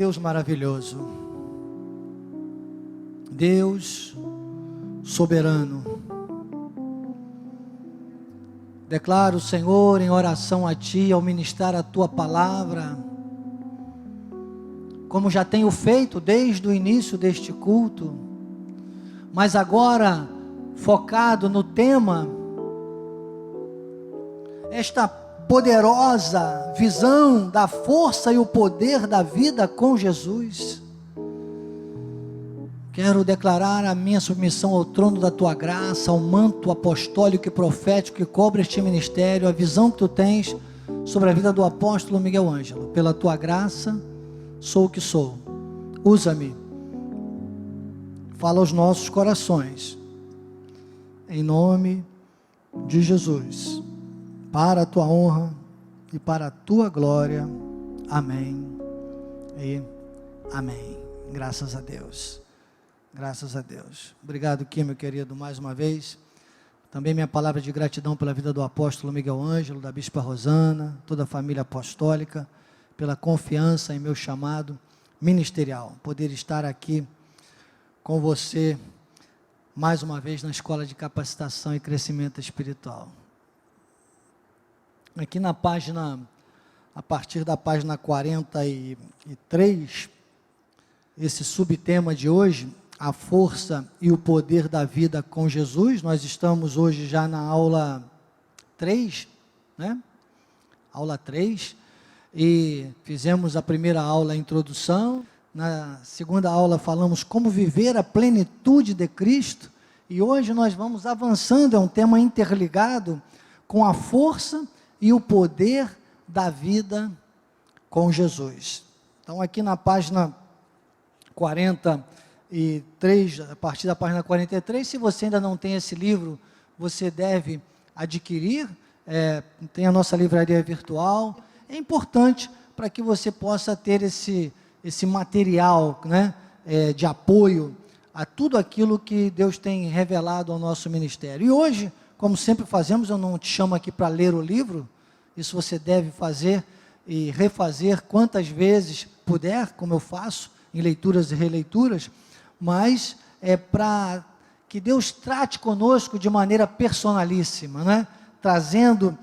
Deus maravilhoso, Deus soberano. Declaro, Senhor, em oração a Ti, ao ministrar a Tua palavra, como já tenho feito desde o início deste culto, mas agora focado no tema, esta poderosa visão da força e o poder da vida com Jesus. Quero declarar a minha submissão ao trono da Tua graça, ao manto apostólico e profético que cobre este ministério, a visão que Tu tens sobre a vida do apóstolo Miguel Ângelo. Pela Tua graça, sou o que sou. Usa-me. Fala aos nossos corações. Em nome de Jesus. Para a Tua honra e para a Tua glória. Amém e amém. Graças a Deus. Graças a Deus. Obrigado, Kim, meu querido, mais uma vez. Também minha palavra de gratidão pela vida do apóstolo Miguel Ângelo, da bispa Rosana, toda a família apostólica, pela confiança em meu chamado ministerial. Poder estar aqui com você mais uma vez na Escola de Capacitação e Crescimento Espiritual. Aqui na página, a partir da página 43, esse subtema de hoje, a força e o poder da vida com Jesus. Nós estamos hoje já na aula 3, né? Aula 3, e fizemos a primeira aula, a introdução. Na segunda aula falamos como viver a plenitude de Cristo, e hoje nós vamos avançando, é um tema interligado com a força e o poder da vida com Jesus. Então aqui na página 43, a partir da página 43, se você ainda não tem esse livro, você deve adquirir, tem a nossa livraria virtual. É importante para que você possa ter esse material, né, de apoio a tudo aquilo que Deus tem revelado ao nosso ministério. E hoje, como sempre fazemos, eu não te chamo aqui para ler o livro, isso você deve fazer e refazer quantas vezes puder, como eu faço, em leituras e releituras, mas é para que Deus trate conosco de maneira personalíssima, né? Trazendo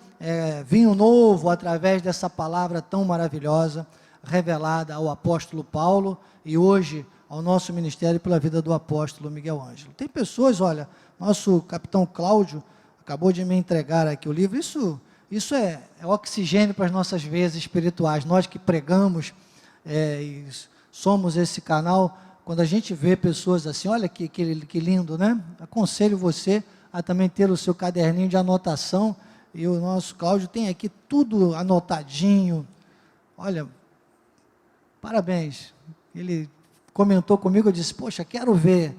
vinho novo através dessa palavra tão maravilhosa, revelada ao apóstolo Paulo, e hoje ao nosso ministério pela vida do apóstolo Miguel Ângelo. Tem pessoas, olha, nosso capitão Cláudio acabou de me entregar aqui o livro, isso é oxigênio para as nossas veias espirituais. Nós que pregamos e somos esse canal, quando a gente vê pessoas assim, olha que lindo, né? Aconselho você a também ter o seu caderninho de anotação, e o nosso Cláudio tem aqui tudo anotadinho. Olha, parabéns. Ele comentou comigo, eu disse, poxa, quero ver,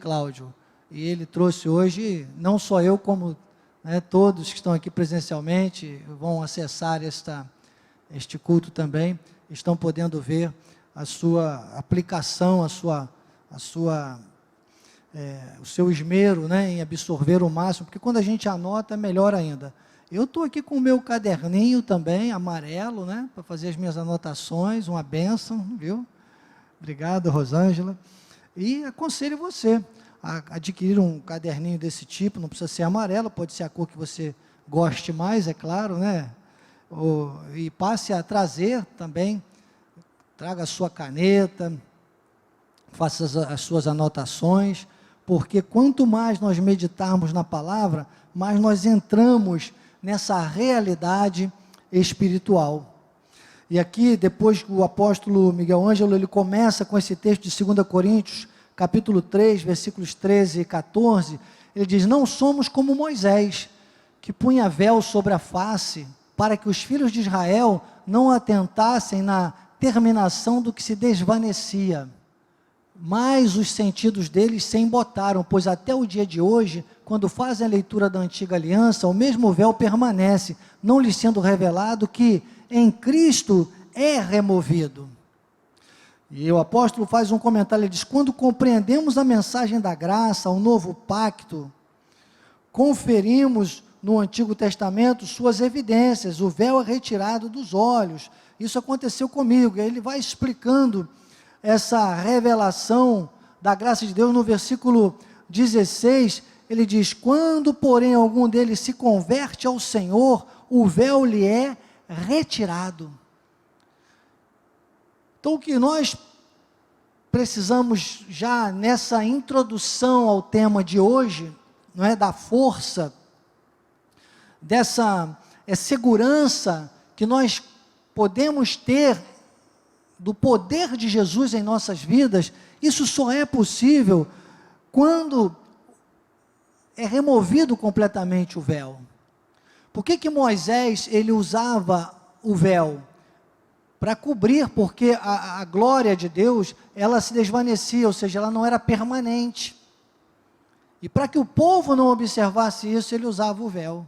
Cláudio. E ele trouxe hoje, não só eu, como todos que estão aqui presencialmente, vão acessar este culto também, estão podendo ver a sua aplicação, o seu esmero, né, em absorver o máximo, porque quando a gente anota é melhor ainda. Eu estou aqui com o meu caderninho também, amarelo, né, para fazer as minhas anotações, uma bênção, viu? Obrigado, Rosângela. E aconselho você a adquirir um caderninho desse tipo, não precisa ser amarelo, pode ser a cor que você goste mais, é claro, né? E passe a trazer também, traga a sua caneta, faça as suas anotações, porque quanto mais nós meditarmos na palavra, mais nós entramos nessa realidade espiritual. E aqui, depois que o apóstolo Miguel Ângelo, ele começa com esse texto de 2 Coríntios, capítulo 3, versículos 13 e 14, ele diz, não somos como Moisés, que punha véu sobre a face, para que os filhos de Israel não atentassem na terminação do que se desvanecia, mas os sentidos deles se embotaram, pois até o dia de hoje, quando fazem a leitura da antiga aliança, o mesmo véu permanece, não lhes sendo revelado que em Cristo é removido. E o apóstolo faz um comentário, ele diz, quando compreendemos a mensagem da graça, o novo pacto, conferimos no Antigo Testamento suas evidências, o véu é retirado dos olhos, Isso aconteceu comigo. Ele vai explicando essa revelação da graça de Deus no versículo 16, ele diz: quando, porém, algum deles se converte ao Senhor, o véu lhe é retirado. Então, o que nós precisamos já nessa introdução ao tema de hoje, não é, da força, dessa segurança que nós podemos ter do poder de Jesus em nossas vidas, isso só é possível quando é removido completamente o véu. Por que Moisés, ele usava o véu? Para cobrir, porque a glória de Deus, ela se desvanecia, ou seja, ela não era permanente. E para que o povo não observasse isso, ele usava o véu.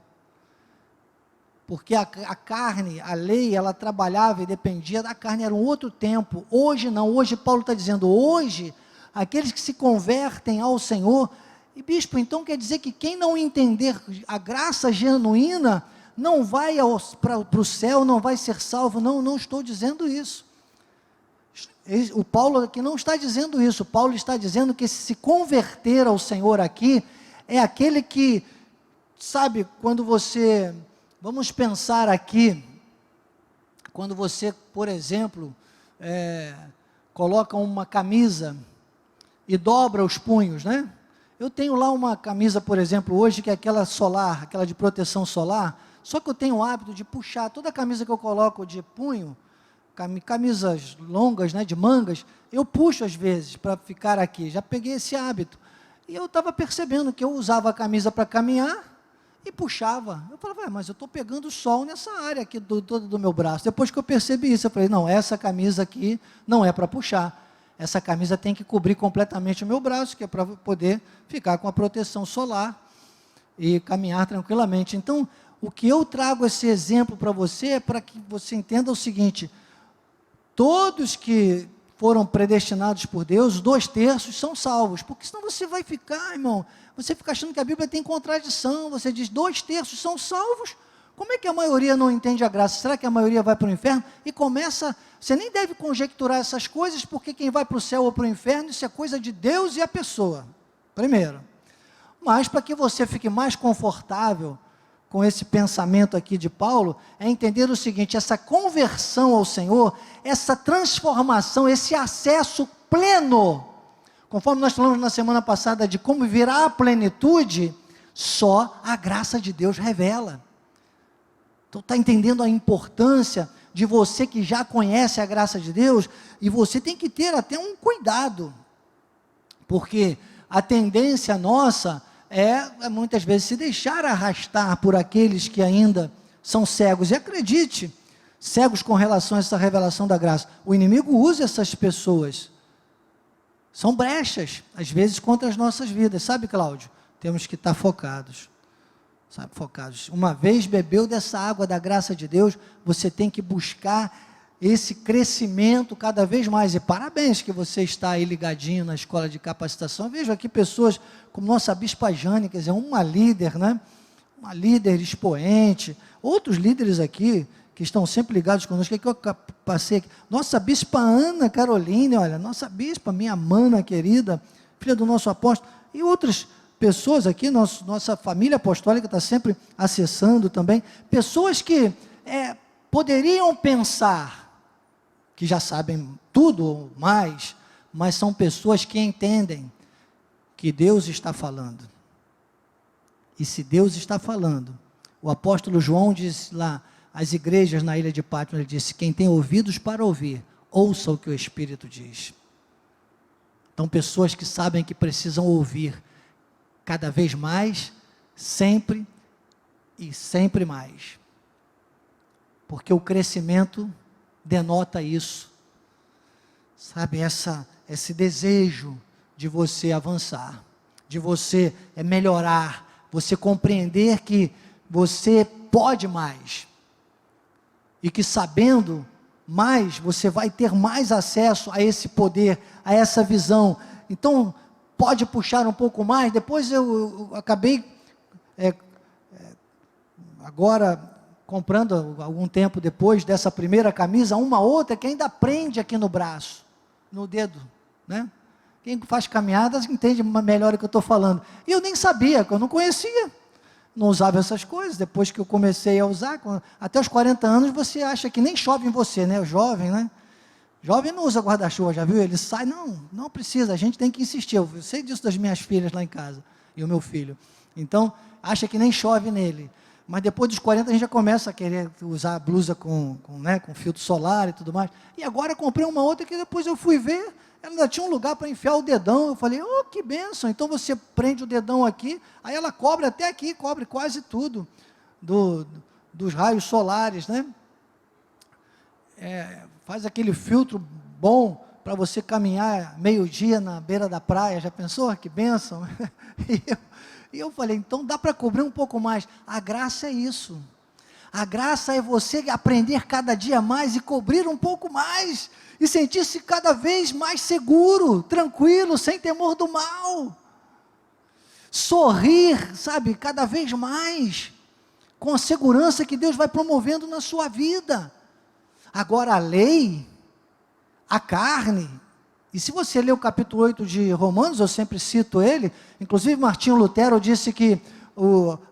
Porque a carne, a lei, ela trabalhava e dependia da carne, era um outro tempo. Hoje não, hoje Paulo está dizendo, hoje, aqueles que se convertem ao Senhor, e bispo, então quer dizer que quem não entender a graça genuína, não vai para o céu, não vai ser salvo. Não, não estou dizendo isso. O Paulo aqui não está dizendo isso. O Paulo está dizendo que se converter ao Senhor aqui, é aquele que, sabe, quando você, vamos pensar aqui, quando você, por exemplo, coloca uma camisa e dobra os punhos, né? Eu tenho lá uma camisa, por exemplo, hoje, que é aquela solar, aquela de proteção solar, só que eu tenho o hábito de puxar toda a camisa que eu coloco de punho, camisas longas, né, de mangas, eu puxo às vezes para ficar aqui, já peguei esse hábito. E eu estava percebendo que eu usava a camisa para caminhar e puxava. Eu falava, mas eu estou pegando sol nessa área aqui do meu braço. Depois que eu percebi isso, eu falei, não, essa camisa aqui não é para puxar. Essa camisa tem que cobrir completamente o meu braço, que é para poder ficar com a proteção solar e caminhar tranquilamente. Então, o que eu trago esse exemplo para você é para que você entenda o seguinte: todos que foram predestinados por Deus, 2/3 são salvos, porque senão você vai ficar, irmão, você fica achando que a Bíblia tem contradição, você diz 2/3 são salvos, como é que a maioria não entende a graça? Será que a maioria vai para o inferno? E começa, você nem deve conjecturar essas coisas, porque quem vai para o céu ou para o inferno, isso é coisa de Deus e a pessoa, primeiro. Mas para que você fique mais confortável com esse pensamento aqui de Paulo, é entender o seguinte: essa conversão ao Senhor, essa transformação, esse acesso pleno, conforme nós falamos na semana passada de como virá a plenitude, só a graça de Deus revela. Então está entendendo a importância de você que já conhece a graça de Deus, e você tem que ter até um cuidado, porque a tendência nossa é muitas vezes se deixar arrastar por aqueles que ainda são cegos, e acredite, cegos com relação a essa revelação da graça. O inimigo usa essas pessoas, são brechas, às vezes contra as nossas vidas, sabe, Cláudio? Temos que estar focados, sabe, focados. Uma vez bebeu dessa água da graça de Deus, você tem que buscar esse crescimento cada vez mais, e parabéns que você está aí ligadinho na escola de capacitação. Eu vejo aqui pessoas como nossa Bispa Jane, quer dizer, uma líder, né? Uma líder expoente, outros líderes aqui, que estão sempre ligados conosco, que eu passei aqui, nossa Bispa Ana Caroline, olha, nossa Bispa, minha mana querida, filha do nosso apóstolo, e outras pessoas aqui, nossa família apostólica está sempre acessando também, pessoas que poderiam pensar, que já sabem tudo ou mais, mas são pessoas que entendem que Deus está falando. E se Deus está falando, o apóstolo João diz lá, às igrejas na ilha de Pátmos, ele disse: quem tem ouvidos para ouvir, ouça o que o Espírito diz. Então, pessoas que sabem que precisam ouvir cada vez mais, sempre e sempre mais. Porque o crescimento denota isso, sabe, esse desejo de você avançar, de você melhorar, você compreender que você pode mais, e que sabendo mais, você vai ter mais acesso a esse poder, a essa visão. Então, pode puxar um pouco mais. Depois eu acabei, agora, comprando algum tempo depois dessa primeira camisa, uma outra que ainda prende aqui no braço, no dedo, né? Quem faz caminhadas entende melhor o que eu estou falando. E eu nem sabia, que eu não conhecia, não usava essas coisas. Depois que eu comecei a usar, até os 40 anos, você acha que nem chove em você, né? O jovem, né? Jovem não usa guarda-chuva, já viu? Ele sai, não precisa, a gente tem que insistir. Eu sei disso das minhas filhas lá em casa, e o meu filho. Então, acha que nem chove nele. Mas depois dos 40 a gente já começa a querer usar a blusa com filtro solar e tudo mais. E agora eu comprei uma outra que depois eu fui ver, ela ainda tinha um lugar para enfiar o dedão. Eu falei, oh, que bênção. Então você prende o dedão aqui, aí ela cobre até aqui, cobre quase tudo dos raios solares, né? Faz aquele filtro bom para você caminhar meio-dia na beira da praia. Já pensou? Que bênção. E eu falei, então dá para cobrir um pouco mais. A graça é isso. A graça é você aprender cada dia mais e cobrir um pouco mais. E sentir-se cada vez mais seguro, tranquilo, sem temor do mal. Sorrir, sabe, cada vez mais. Com a segurança que Deus vai promovendo na sua vida. Agora a lei, a carne. E se você ler o capítulo 8 de Romanos, eu sempre cito ele, inclusive Martinho Lutero disse que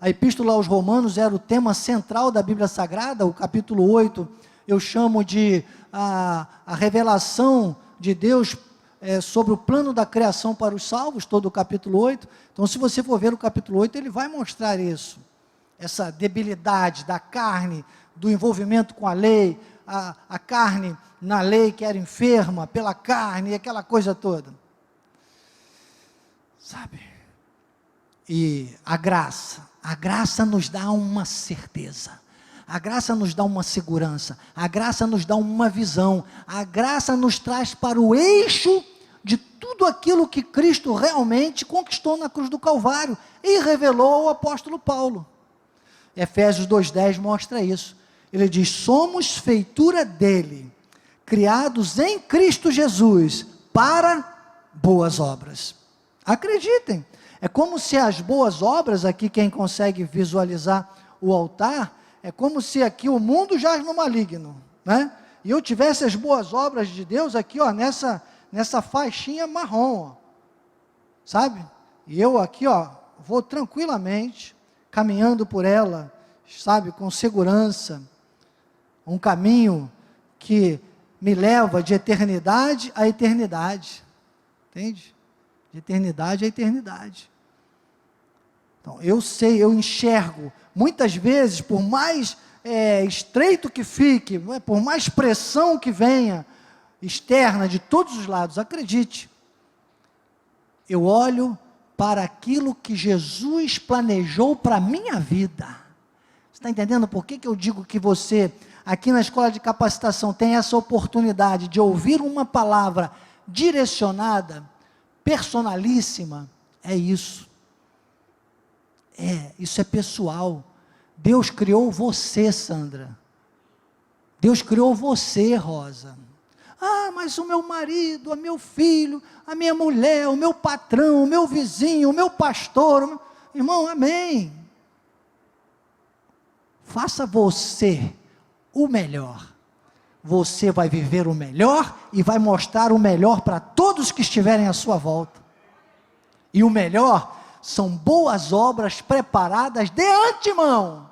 a epístola aos Romanos era o tema central da Bíblia Sagrada. O capítulo 8 eu chamo de a revelação de Deus sobre o plano da criação para os salvos, todo o capítulo 8. Então se você for ver o capítulo 8, ele vai mostrar isso, essa debilidade da carne, do envolvimento com a lei, a carne na lei que era enferma pela carne, e aquela coisa toda, sabe? E a graça nos dá uma certeza, a graça nos dá uma segurança, a graça nos dá uma visão, a graça nos traz para o eixo de tudo aquilo que Cristo realmente conquistou na cruz do Calvário, e revelou ao apóstolo Paulo. Efésios 2,10 mostra isso. Ele diz, somos feitura dele, criados em Cristo Jesus, para boas obras. Acreditem, é como se as boas obras, aqui quem consegue visualizar o altar, é como se aqui o mundo jaz no maligno, né? E eu tivesse as boas obras de Deus aqui, ó, nessa faixinha marrom, ó, sabe? E eu aqui, ó, vou tranquilamente, caminhando por ela, sabe, com segurança, um caminho que me leva de eternidade a eternidade, entende? De eternidade a eternidade. Então, eu sei, eu enxergo, muitas vezes, por mais estreito que fique, por mais pressão que venha, externa, de todos os lados, acredite, eu olho para aquilo que Jesus planejou para a minha vida. Você está entendendo por que eu digo que você, aqui na escola de capacitação, tem essa oportunidade de ouvir uma palavra direcionada, personalíssima? É isso. Isso é pessoal. Deus criou você, Sandra. Deus criou você, Rosa. Ah, mas o meu marido, o meu filho, a minha mulher, o meu patrão, o meu vizinho, o meu pastor. Irmão, amém. Faça você o melhor. Você vai viver o melhor e vai mostrar o melhor para todos que estiverem à sua volta. E o melhor são boas obras preparadas de antemão,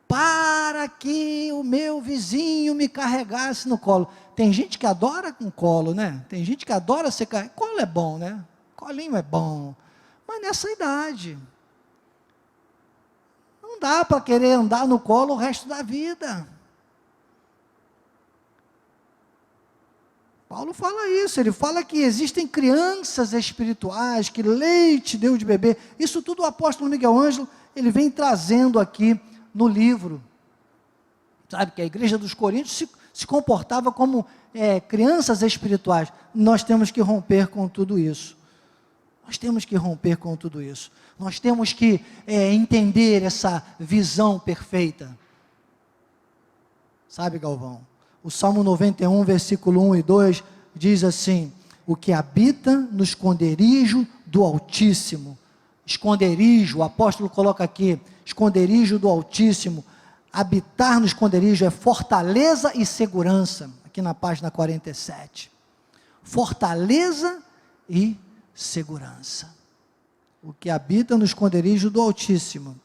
para que o meu vizinho me carregasse no colo. Tem gente que adora com colo, né? Tem gente que adora ser carregado. Colo é bom, né? Colinho é bom. Mas nessa idade, não dá para querer andar no colo o resto da vida. Paulo fala isso, ele fala que existem crianças espirituais, que leite deu de beber. Isso tudo o apóstolo Miguel Ângelo, ele vem trazendo aqui no livro. Sabe que a igreja dos Coríntios se comportava como crianças espirituais. Nós temos que romper com tudo isso. Nós temos que romper com tudo isso. Nós temos que entender essa visão perfeita. Sabe, Galvão? O Salmo 91, versículo 1 e 2, diz assim, o que habita no esconderijo do Altíssimo. esconderijo, o apóstolo coloca aqui, esconderijo do Altíssimo. Habitar no esconderijo é fortaleza e segurança, aqui na página 47. Fortaleza e segurança. O que habita no esconderijo do Altíssimo.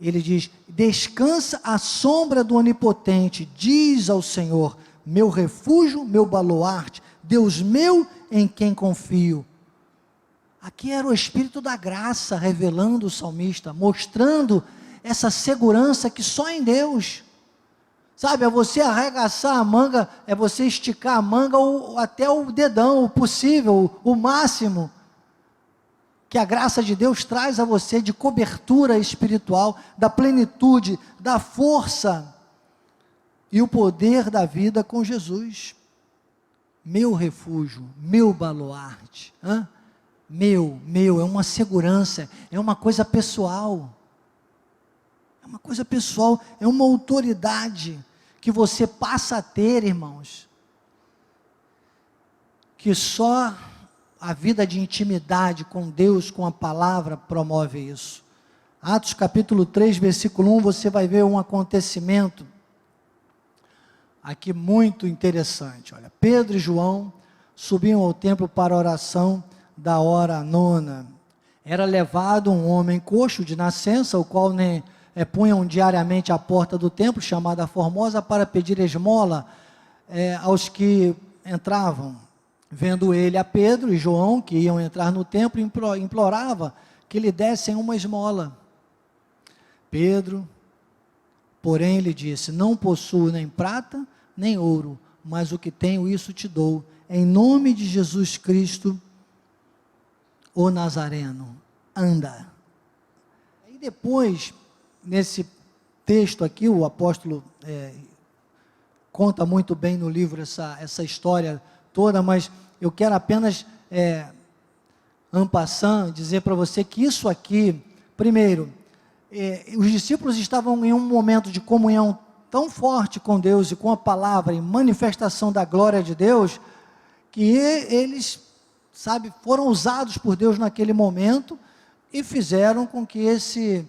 Ele diz, descansa à sombra do Onipotente, diz ao Senhor, meu refúgio, meu baluarte, Deus meu em quem confio. Aqui era o Espírito da graça revelando o salmista, mostrando essa segurança que só em Deus. Sabe, é você arregaçar a manga, é você esticar a manga até o dedão, o possível, o máximo, que a graça de Deus traz a você de cobertura espiritual, da plenitude, da força e o poder da vida com Jesus. Meu refúgio, meu baluarte, meu, é uma segurança, é uma coisa pessoal. É uma coisa pessoal, é uma autoridade que você passa a ter, irmãos, que só a vida de intimidade com Deus, com a palavra, promove isso. Atos capítulo 3, versículo 1, você vai ver um acontecimento aqui muito interessante. Olha, Pedro e João subiam ao templo para a oração da hora nona. Era levado um homem coxo de nascença, o qual punham diariamente à porta do templo, chamada Formosa, para pedir esmola aos que entravam. Vendo ele a Pedro e João, que iam entrar no templo, implorava que lhe dessem uma esmola. Pedro, porém, lhe disse, não possuo nem prata, nem ouro, mas o que tenho, isso te dou. Em nome de Jesus Cristo, o Nazareno, anda. E depois, nesse texto aqui, o apóstolo conta muito bem no livro essa história toda, mas eu quero apenas, en passant, dizer para você que isso aqui, primeiro, os discípulos estavam em um momento de comunhão tão forte com Deus e com a palavra, em manifestação da glória de Deus, que eles, foram usados por Deus naquele momento e fizeram com que esse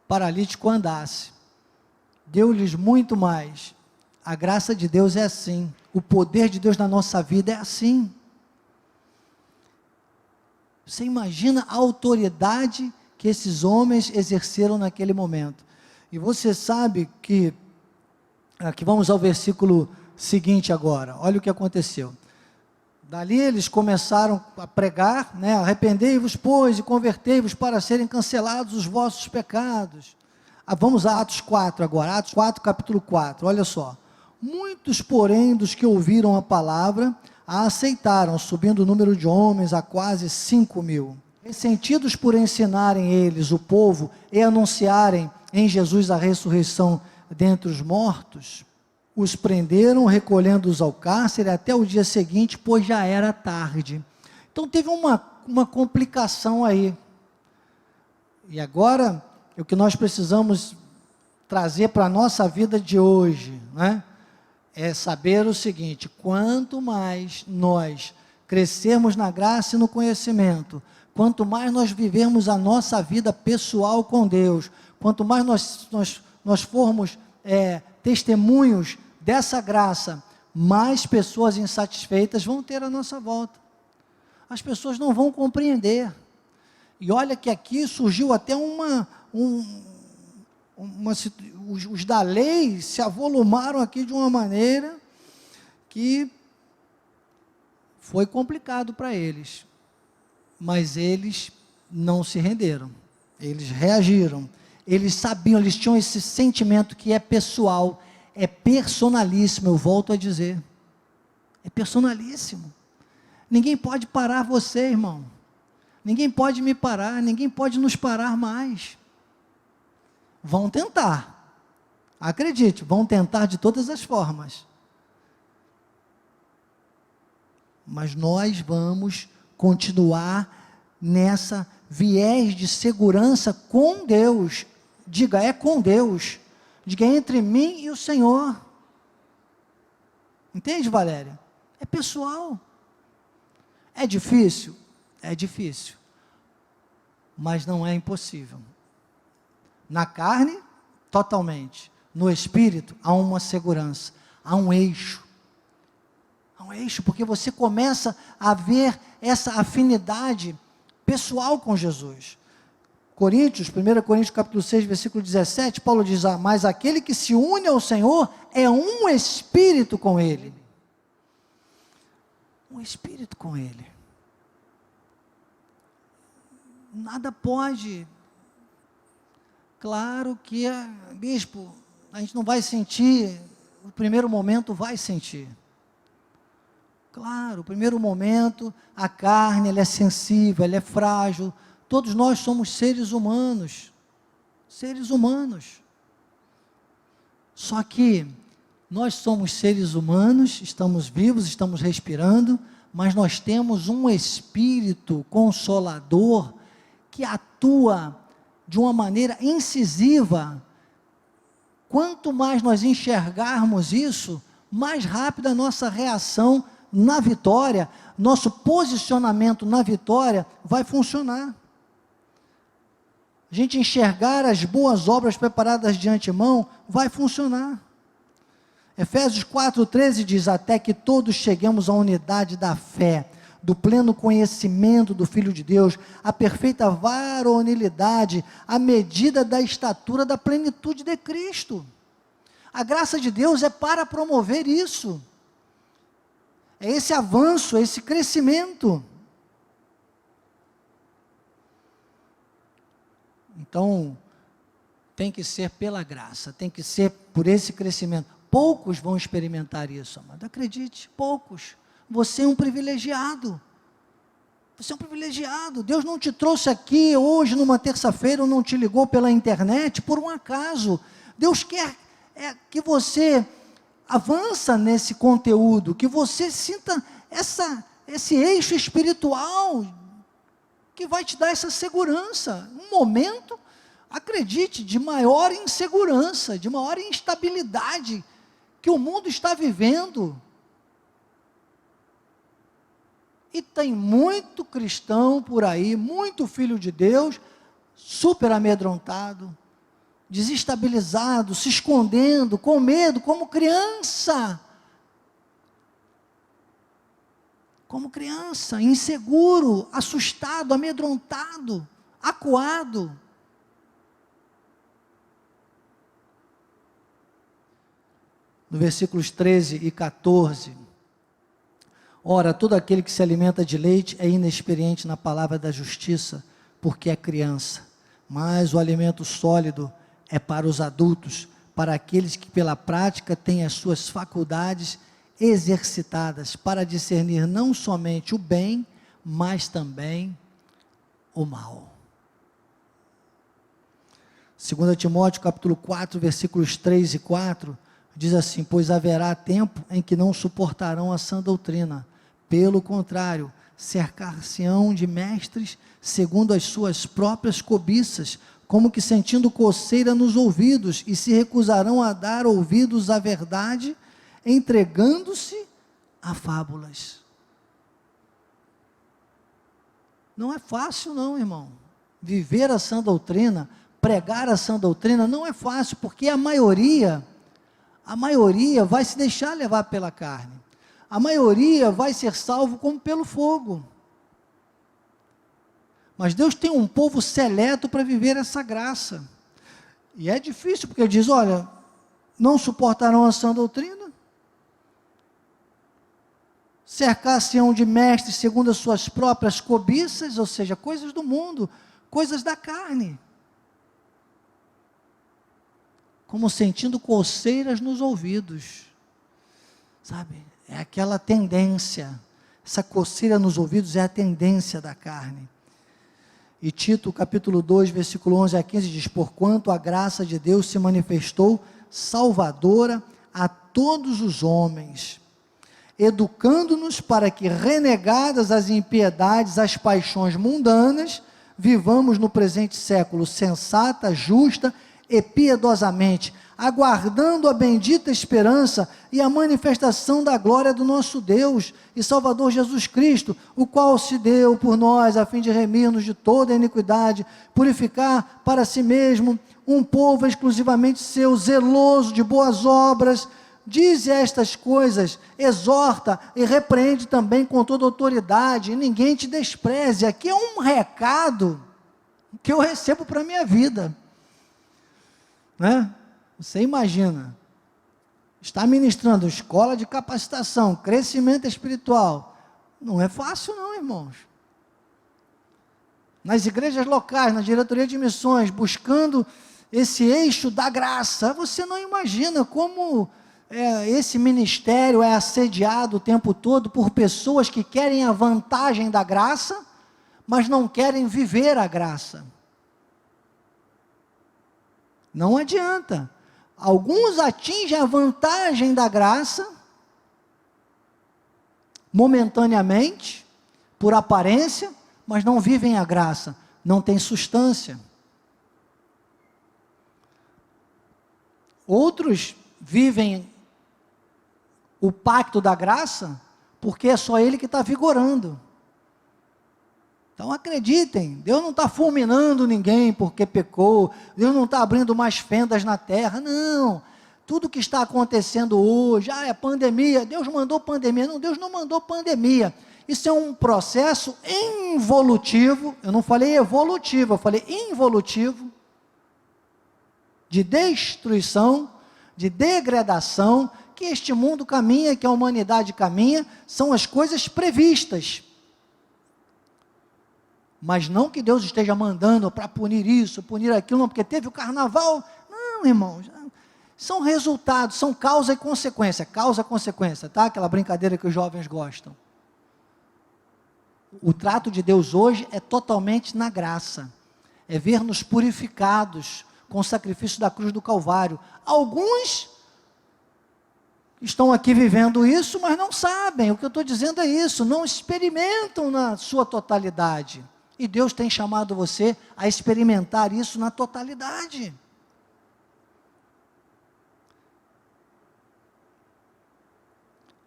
paralítico andasse. Deu-lhes muito mais. A graça de Deus é assim. O poder de Deus na nossa vida é assim. Você imagina a autoridade que esses homens exerceram naquele momento. E você sabe que, aqui vamos ao versículo seguinte agora, olha o que aconteceu. Dali eles começaram a pregar, arrependei-vos, pois, e convertei-vos para serem cancelados os vossos pecados. Vamos a Atos 4 agora, Atos 4, capítulo 4, olha só. Muitos, porém, dos que ouviram a palavra, a aceitaram, subindo o número de homens a quase 5.000. Ressentidos por ensinarem eles, o povo, e anunciarem em Jesus a ressurreição dentre os mortos, os prenderam, recolhendo-os ao cárcere até o dia seguinte, pois já era tarde. Então teve uma complicação aí. E agora, o que nós precisamos trazer para a nossa vida de hoje, é saber o seguinte: quanto mais nós crescermos na graça e no conhecimento, quanto mais nós vivermos a nossa vida pessoal com Deus, quanto mais nós formos testemunhos dessa graça, mais pessoas insatisfeitas vão ter à nossa volta. As pessoas não vão compreender. E olha que aqui surgiu até os da lei se avolumaram aqui de uma maneira que foi complicado para eles, mas eles não se renderam, eles reagiram, eles sabiam, eles tinham esse sentimento que é pessoal, é personalíssimo, eu volto a dizer, é personalíssimo. Ninguém pode parar você, irmão, ninguém pode me parar, ninguém pode nos parar mais. Vão tentar, acredite, vão tentar de todas as formas, mas nós vamos continuar nessa viés de segurança com Deus. Diga, é com Deus. Diga, é entre mim e o Senhor. Entende, Valéria? É pessoal. É difícil? É difícil. mas não é impossível. Na carne, totalmente. No espírito, há uma segurança, há um eixo. Há um eixo, porque você começa a ver essa afinidade pessoal com Jesus. 1 Coríntios capítulo 6, versículo 17, Paulo diz, mas aquele que se une ao Senhor é um espírito com Ele. Um espírito com Ele. Nada pode. Claro que, bispo, a gente não vai sentir, o primeiro momento vai sentir. Claro, o primeiro momento, a carne, ela é sensível, ela é frágil. Todos nós somos seres humanos. Seres humanos. Só que nós somos seres humanos, estamos vivos, estamos respirando, mas nós temos um Espírito Consolador que atua de uma maneira incisiva. Quanto mais nós enxergarmos isso, mais rápida a nossa reação na vitória, nosso posicionamento na vitória vai funcionar. A gente enxergar as boas obras preparadas de antemão, vai funcionar. Efésios 4,13 diz, até que todos cheguemos à unidade da fé, do pleno conhecimento do Filho de Deus, a perfeita varonilidade, a medida da estatura da plenitude de Cristo. A graça de Deus é para promover isso. É esse avanço, é esse crescimento. Então, tem que ser pela graça, tem que ser por esse crescimento. Poucos vão experimentar isso, amado. Acredite, poucos. Você é um privilegiado. Você é um privilegiado. Deus não te trouxe aqui hoje, numa terça-feira, ou não te ligou pela internet, por um acaso. Deus quer que você avança nesse conteúdo, que você sinta esse eixo espiritual, que vai te dar essa segurança. Um momento, acredite, de maior insegurança, de maior instabilidade, que o mundo está vivendo. E tem muito cristão por aí, muito filho de Deus, super amedrontado, desestabilizado, se escondendo, com medo, como criança. Como criança, inseguro, assustado, amedrontado, acuado. No versículos 13 e 14, ora, todo aquele que se alimenta de leite é inexperiente na palavra da justiça, porque é criança, mas o alimento sólido é para os adultos, para aqueles que pela prática têm as suas faculdades exercitadas, para discernir não somente o bem, mas também o mal. 2 Timóteo capítulo 4, versículos 3 e 4, diz assim, pois haverá tempo em que não suportarão a sã doutrina, pelo contrário, cercar-se-ão de mestres, segundo as suas próprias cobiças, como que sentindo coceira nos ouvidos, e se recusarão a dar ouvidos à verdade, entregando-se a fábulas. Não é fácil não, irmão. Viver a sã doutrina, pregar a sã doutrina, não é fácil, porque a maioria vai se deixar levar pela carne. A maioria vai ser salvo como pelo fogo. Mas Deus tem um povo seleto para viver essa graça. E é difícil, porque ele diz, olha, não suportarão a sã doutrina, cercar-se-ão de mestres segundo as suas próprias cobiças, ou seja, coisas do mundo, coisas da carne, como sentindo coceiras nos ouvidos, sabe, é aquela tendência, essa coceira nos ouvidos é a tendência da carne. E Tito capítulo 2, versículo 11 a 15 diz, porquanto a graça de Deus se manifestou salvadora a todos os homens, educando-nos para que, renegadas as impiedades, as paixões mundanas, vivamos no presente século sensata, justa e piedosamente. aguardando a bendita esperança e a manifestação da glória do nosso Deus e Salvador Jesus Cristo, o qual se deu por nós a fim de remir-nos de toda a iniquidade, purificar para si mesmo um povo exclusivamente seu, zeloso de boas obras. Diz estas coisas, exorta e repreende também com toda autoridade, e ninguém te despreze. Aqui é um recado que eu recebo para a minha vida, né? Você imagina, está ministrando escola de capacitação, crescimento espiritual, não é fácil não, irmãos. Nas igrejas locais, na diretoria de missões, buscando esse eixo da graça, você não imagina como esse ministério é assediado o tempo todo por pessoas que querem a vantagem da graça, mas não querem viver a graça. Não adianta. Alguns atingem a vantagem da graça, momentaneamente, por aparência, mas não vivem a graça, não tem substância. Outros vivem o pacto da graça, porque é só ele que está vigorando. Então acreditem, Deus não está fulminando ninguém porque pecou, Deus não está abrindo mais fendas na terra, não. Tudo que está acontecendo hoje, é pandemia, Deus mandou pandemia. Não, Deus não mandou pandemia. Isso é um processo involutivo, eu não falei evolutivo, eu falei involutivo, de destruição, de degradação, que este mundo caminha, que a humanidade caminha, são as coisas previstas. Mas não que Deus esteja mandando para punir isso, punir aquilo, não, porque teve o carnaval. Não, irmãos, são resultados, são causa e consequência, tá? Aquela brincadeira que os jovens gostam. O trato de Deus hoje é totalmente na graça, é ver-nos purificados com o sacrifício da cruz do Calvário. Alguns estão aqui vivendo isso, mas não sabem, o que eu estou dizendo é isso, não experimentam na sua totalidade, e Deus tem chamado você a experimentar isso na totalidade.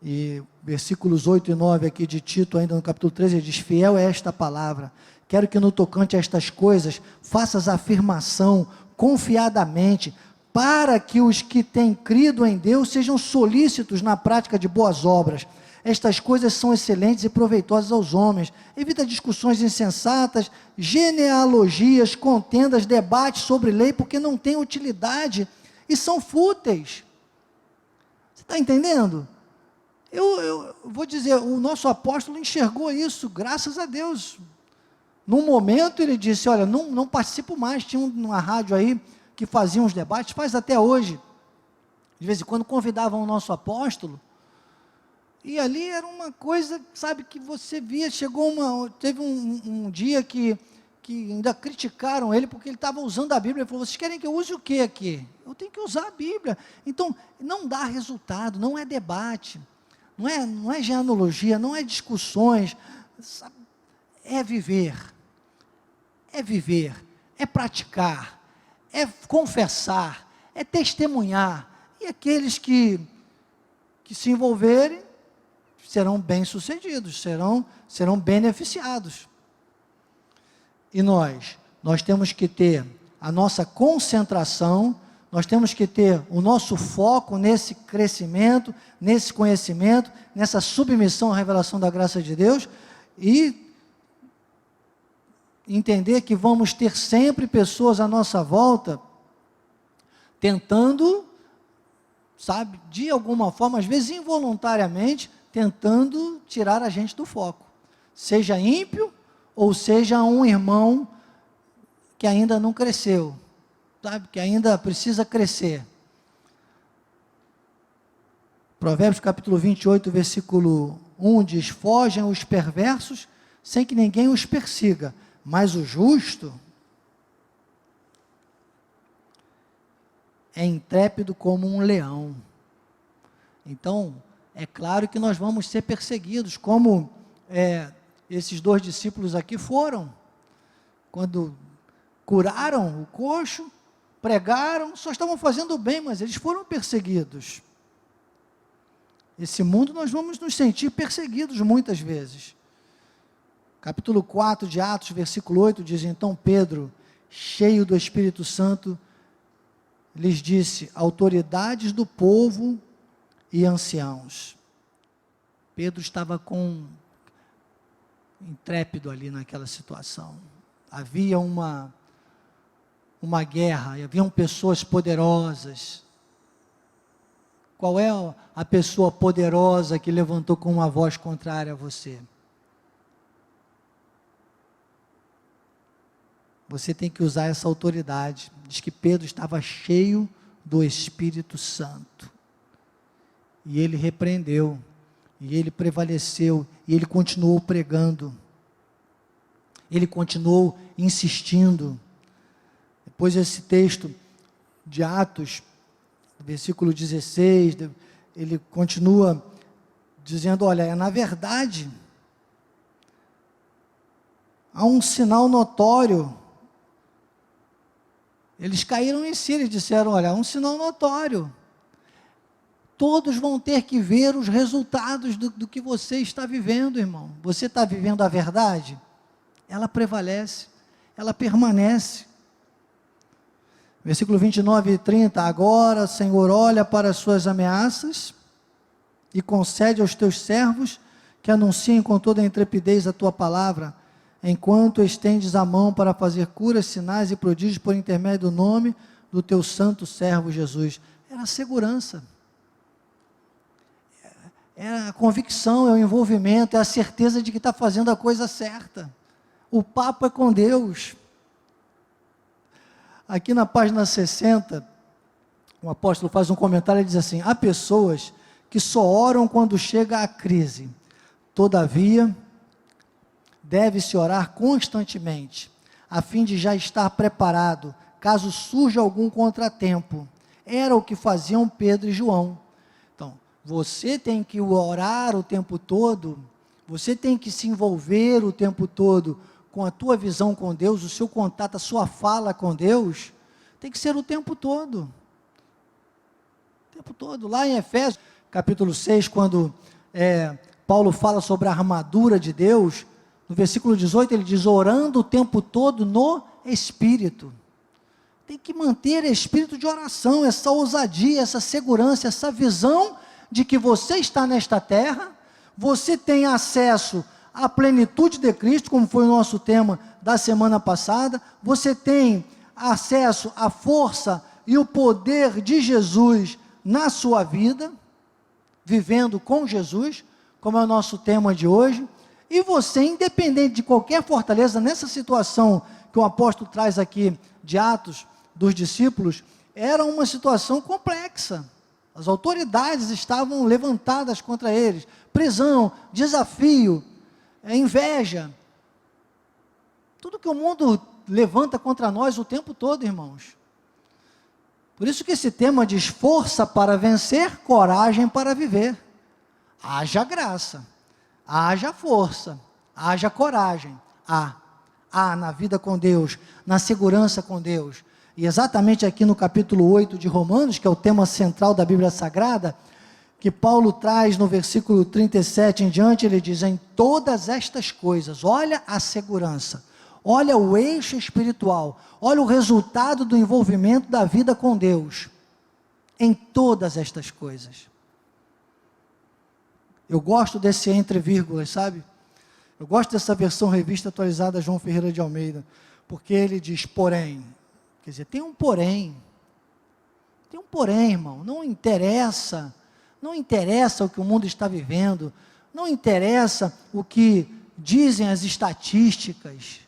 E versículos 8 e 9 aqui de Tito, ainda no capítulo 13, ele diz: fiel é esta palavra, quero que no tocante a estas coisas, faças afirmação confiadamente, para que os que têm crido em Deus sejam solícitos na prática de boas obras. Estas coisas são excelentes e proveitosas aos homens. Evita discussões insensatas, genealogias, contendas, debates sobre lei, porque não têm utilidade e são fúteis. Você está entendendo? Eu vou dizer, o nosso apóstolo enxergou isso, graças a Deus. Num momento ele disse: olha, não participo mais. Tinha uma rádio aí que fazia uns debates, faz até hoje, de vez em quando convidavam o nosso apóstolo, e ali era uma coisa, sabe, que você via, teve um dia que ainda criticaram ele, porque ele estava usando a Bíblia. Ele falou: vocês querem que eu use o que aqui? Eu tenho que usar a Bíblia. Então, não dá resultado, não é debate, não é genealogia, não é discussões, sabe? É viver, é praticar, é confessar, é testemunhar, e aqueles que se envolverem, serão bem-sucedidos, serão beneficiados. E nós temos que ter a nossa concentração, nós temos que ter o nosso foco nesse crescimento, nesse conhecimento, nessa submissão à revelação da graça de Deus, e entender que vamos ter sempre pessoas à nossa volta, tentando, sabe, de alguma forma, às vezes involuntariamente, tentando tirar a gente do foco, seja ímpio, ou seja um irmão que ainda não cresceu, sabe, que ainda precisa crescer. Provérbios capítulo 28, versículo 1 diz: fogem os perversos, sem que ninguém os persiga, mas o justo é intrépido como um leão. Então, é claro que nós vamos ser perseguidos, como esses dois discípulos aqui foram, quando curaram o coxo, pregaram, só estavam fazendo bem, mas eles foram perseguidos. Esse mundo nós vamos nos sentir perseguidos muitas vezes. Capítulo 4 de Atos, versículo 8, diz: então Pedro, cheio do Espírito Santo, lhes disse: autoridades do povo e anciãos. Pedro estava intrépido ali naquela situação. Havia uma guerra, e haviam pessoas poderosas. Qual é a pessoa poderosa que levantou com uma voz contrária a você? Você tem que usar essa autoridade. Diz que Pedro estava cheio do Espírito Santo. E ele repreendeu, e ele prevaleceu, e ele continuou pregando. Ele continuou insistindo. Depois esse texto de Atos, versículo 16, ele continua dizendo: olha, na verdade, há um sinal notório. Eles caíram em si, eles disseram: olha, há um sinal notório. Todos vão ter que ver os resultados do que você está vivendo, irmão. Você está vivendo a verdade? Ela prevalece, ela permanece. Versículo 29 e 30, agora, Senhor, olha para as suas ameaças e concede aos teus servos que anunciem com toda a intrepidez a tua palavra, enquanto estendes a mão para fazer curas, sinais e prodígios por intermédio do nome do teu santo servo Jesus. Era a segurança, é a convicção, é o envolvimento, é a certeza de que está fazendo a coisa certa. O papo é com Deus. Aqui na página 60, o apóstolo faz um comentário e diz assim: há pessoas que só oram quando chega a crise, todavia, deve-se orar constantemente, a fim de já estar preparado, caso surja algum contratempo. Era o que faziam Pedro e João. Então, você tem que orar o tempo todo, você tem que se envolver o tempo todo com a tua visão com Deus, o seu contato, a sua fala com Deus, tem que ser o tempo todo. O tempo todo. Lá em Efésios, capítulo 6, quando Paulo fala sobre a armadura de Deus, no versículo 18 ele diz: orando o tempo todo no Espírito. Tem que manter espírito de oração, essa ousadia, essa segurança, essa visão de que você está nesta terra, você tem acesso à plenitude de Cristo, como foi o nosso tema da semana passada, você tem acesso à força e o poder de Jesus na sua vida, vivendo com Jesus, como é o nosso tema de hoje, e você, independente de qualquer fortaleza, nessa situação que o apóstolo traz aqui de Atos dos discípulos, era uma situação complexa. As autoridades estavam levantadas contra eles, prisão, desafio, inveja, tudo que o mundo levanta contra nós o tempo todo, irmãos. Por isso que esse tema diz: força para vencer, coragem para viver. Haja graça, haja força, haja coragem, há na vida com Deus, na segurança com Deus. E exatamente aqui no capítulo 8 de Romanos, que é o tema central da Bíblia Sagrada, que Paulo traz no versículo 37 em diante, ele diz: em todas estas coisas, olha a segurança, olha o eixo espiritual, olha o resultado do envolvimento da vida com Deus, em todas estas coisas. Eu gosto desse entre vírgulas, sabe? Eu gosto dessa versão revista atualizada João Ferreira de Almeida, porque ele diz porém, quer dizer, tem um porém, irmão, não interessa o que o mundo está vivendo, não interessa o que dizem as estatísticas,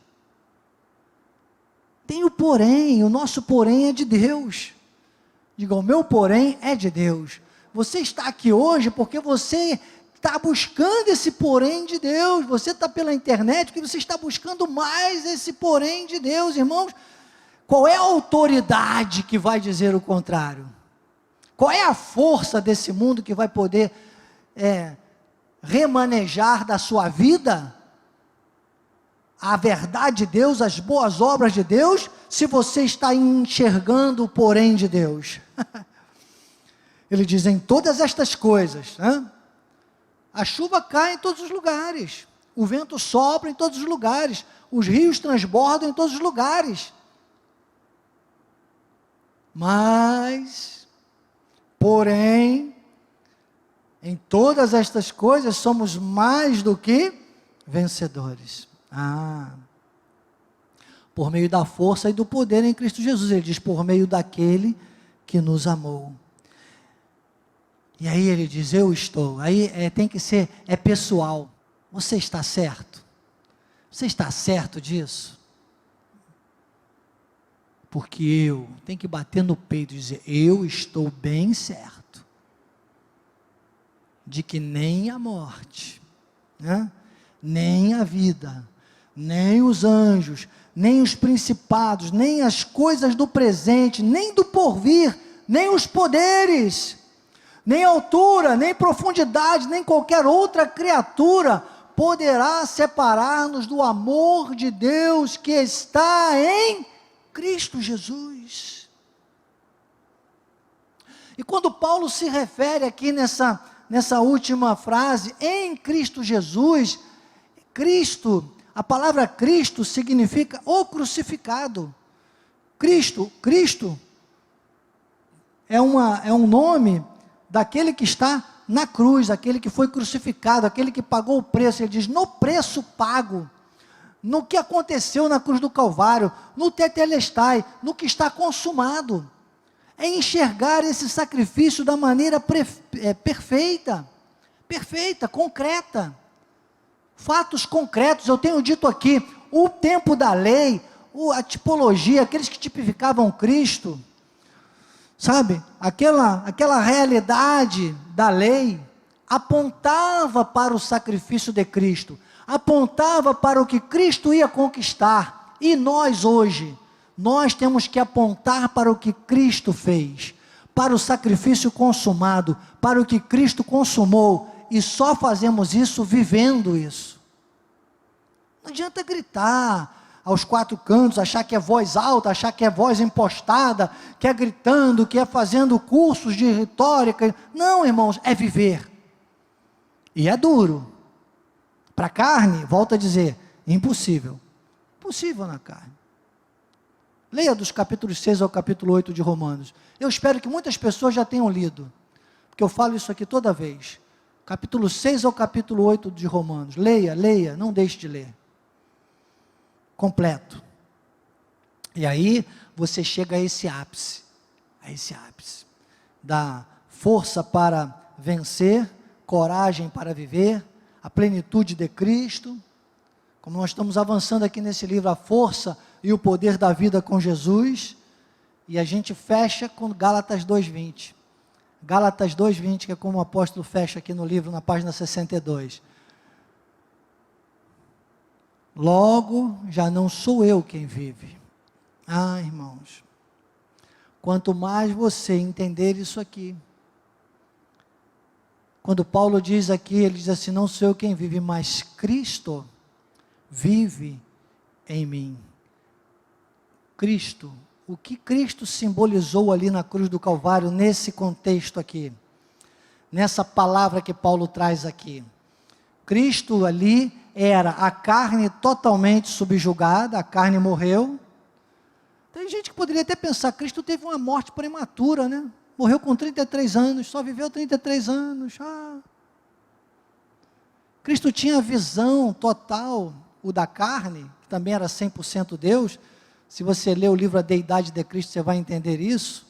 tem o porém, o nosso porém é de Deus. Diga: o meu porém é de Deus. Você está aqui hoje porque você está buscando esse porém de Deus, você está pela internet porque você está buscando mais esse porém de Deus, irmãos. Qual é a autoridade que vai dizer o contrário? Qual é a força desse mundo que vai poder remanejar da sua vida a verdade de Deus, as boas obras de Deus, se você está enxergando o porém de Deus. Ele diz, em todas estas coisas, né? A chuva cai em todos os lugares, o vento sopra em todos os lugares, os rios transbordam em todos os lugares. Mas, porém, em todas estas coisas somos mais do que vencedores. Por meio da força e do poder em Cristo Jesus. Ele diz, por meio daquele que nos amou. E aí ele diz, eu estou. Aí tem que ser, pessoal. Você está certo? Você está certo disso? Porque eu tenho que bater no peito e dizer, eu estou bem certo. De que nem a morte, né? Nem a vida, nem os anjos, nem os principados, nem as coisas do presente, nem do porvir, nem os poderes, nem altura, nem profundidade, nem qualquer outra criatura poderá separar-nos do amor de Deus que está em Cristo Jesus. E quando Paulo se refere aqui nessa última frase, em Cristo Jesus, Cristo, a palavra Cristo significa o crucificado. Cristo é um nome daquele que está na cruz, aquele que foi crucificado, aquele que pagou o preço. Ele diz, no preço pago, no que aconteceu na cruz do Calvário, no tetelestai, no que está consumado. É enxergar esse sacrifício da maneira perfeita, concreta. Fatos concretos. Eu tenho dito aqui, o tempo da lei, a tipologia, aqueles que tipificavam Cristo, sabe, aquela realidade da lei, apontava para o sacrifício de Cristo, apontava para o que Cristo ia conquistar, e nós hoje, nós temos que apontar para o que Cristo fez, para o sacrifício consumado, para o que Cristo consumou, e só fazemos isso vivendo isso. Não adianta gritar aos quatro cantos, achar que é voz alta, achar que é voz impostada, que é gritando, que é fazendo cursos de retórica. Não, irmãos, é viver. E é duro. Para a carne, volto a dizer, impossível. Impossível na carne. Leia dos capítulos 6 ao capítulo 8 de Romanos. Eu espero que muitas pessoas já tenham lido, porque eu falo isso aqui toda vez. Capítulo 6 ao capítulo 8 de Romanos. Leia, não deixe de ler. Completo. E aí você chega a esse ápice, da força para vencer, coragem para viver, a plenitude de Cristo. Como nós estamos avançando aqui nesse livro, a força e o poder da vida com Jesus, e a gente fecha com Gálatas 2:20. Gálatas 2:20, que é como o apóstolo fecha aqui no livro, na página 62. Logo, já não sou eu quem vive. Irmãos, quanto mais você entender isso aqui, quando Paulo diz aqui, ele diz assim, não sou eu quem vive, mas Cristo vive em mim. Cristo, o que Cristo simbolizou ali na cruz do Calvário, nesse contexto aqui, nessa palavra que Paulo traz aqui. Cristo ali era a carne totalmente subjugada, a carne morreu. Tem gente que poderia até pensar, Cristo teve uma morte prematura, né? Morreu com 33 anos, só viveu 33 anos. Cristo tinha visão total, o da carne, que também era 100% Deus. Se você ler o livro A Deidade de Cristo, você vai entender isso.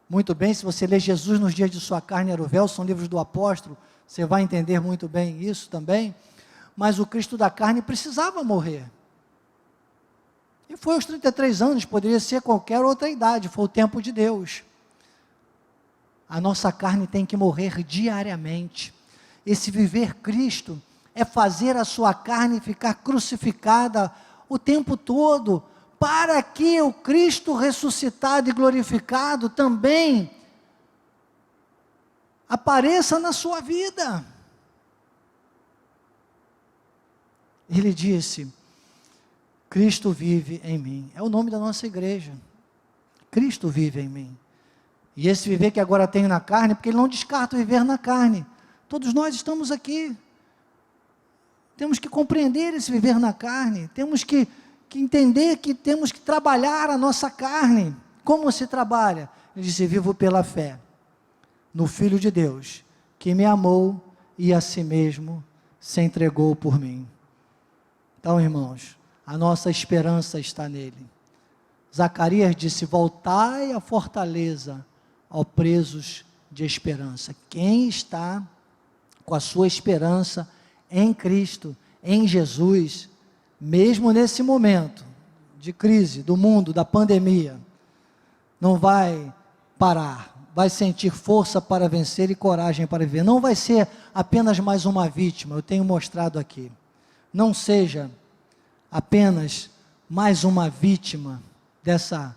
Muito bem, se você ler Jesus nos dias de sua carne era o véu, são livros do apóstolo, você vai entender muito bem isso também. Mas o Cristo da carne precisava morrer. E foi aos 33 anos, poderia ser qualquer outra idade, foi o tempo de Deus. A nossa carne tem que morrer diariamente. Esse viver Cristo é fazer a sua carne ficar crucificada o tempo todo, para que o Cristo ressuscitado e glorificado também apareça na sua vida. Ele disse, Cristo vive em mim. É o nome da nossa igreja. Cristo vive em mim. E esse viver que agora tenho na carne, porque ele não descarta o viver na carne. Todos nós estamos aqui. Temos que compreender esse viver na carne. Temos que entender que temos que trabalhar a nossa carne. Como se trabalha? Ele disse: vivo pela fé no Filho de Deus, que me amou e a si mesmo se entregou por mim. Então, irmãos, a nossa esperança está nele. Zacarias disse: voltai à fortaleza, ó presos de esperança. Quem está com a sua esperança em Cristo, em Jesus, mesmo nesse momento de crise do mundo, da pandemia, não vai parar, vai sentir força para vencer e coragem para viver. Não vai ser apenas mais uma vítima, eu tenho mostrado aqui. Não seja apenas mais uma vítima dessa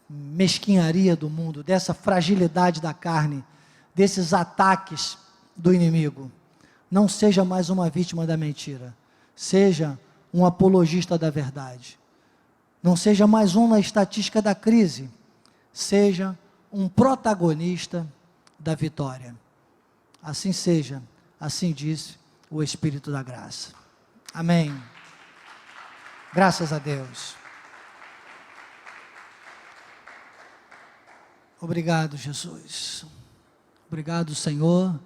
mesquinharia do mundo, dessa fragilidade da carne, desses ataques do inimigo. Não seja mais uma vítima da mentira, seja um apologista da verdade. Não seja mais um na estatística da crise, seja um protagonista da vitória. Assim seja, assim diz o Espírito da graça. Amém. Graças a Deus. Obrigado, Jesus. Obrigado, Senhor,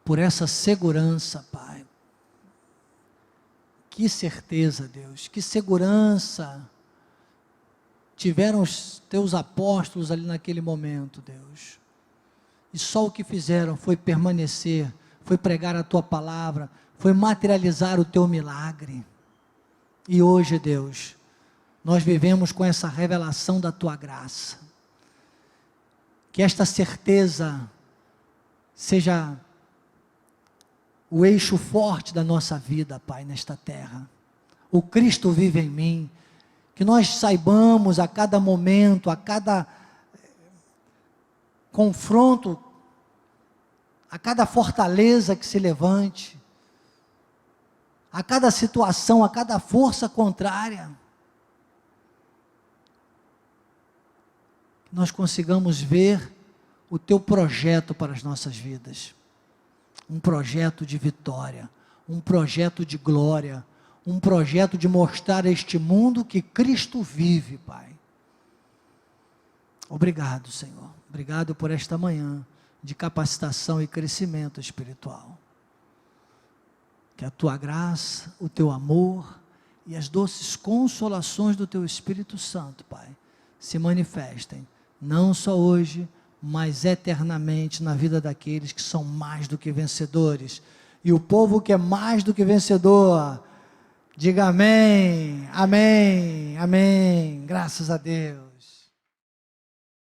por essa segurança, Pai. Que certeza, Deus, que segurança tiveram os teus apóstolos ali naquele momento, Deus. E só o que fizeram foi permanecer, foi pregar a tua palavra, foi materializar o teu milagre. E hoje, Deus, nós vivemos com essa revelação da tua graça. Que esta certeza seja o eixo forte da nossa vida, Pai, nesta terra. O Cristo vive em mim. Que nós saibamos a cada momento, a cada confronto, a cada fortaleza que se levante, a cada situação, a cada força contrária, que nós consigamos ver o teu projeto para as nossas vidas. Um projeto de vitória, um projeto de glória, um projeto de mostrar a este mundo que Cristo vive, Pai. Obrigado, Senhor. Obrigado por esta manhã de capacitação e crescimento espiritual. Que a tua graça, o teu amor e as doces consolações do teu Espírito Santo, Pai, se manifestem, não só hoje, mas eternamente na vida daqueles que são mais do que vencedores. E o povo que é mais do que vencedor, diga amém, amém, amém. Graças a Deus.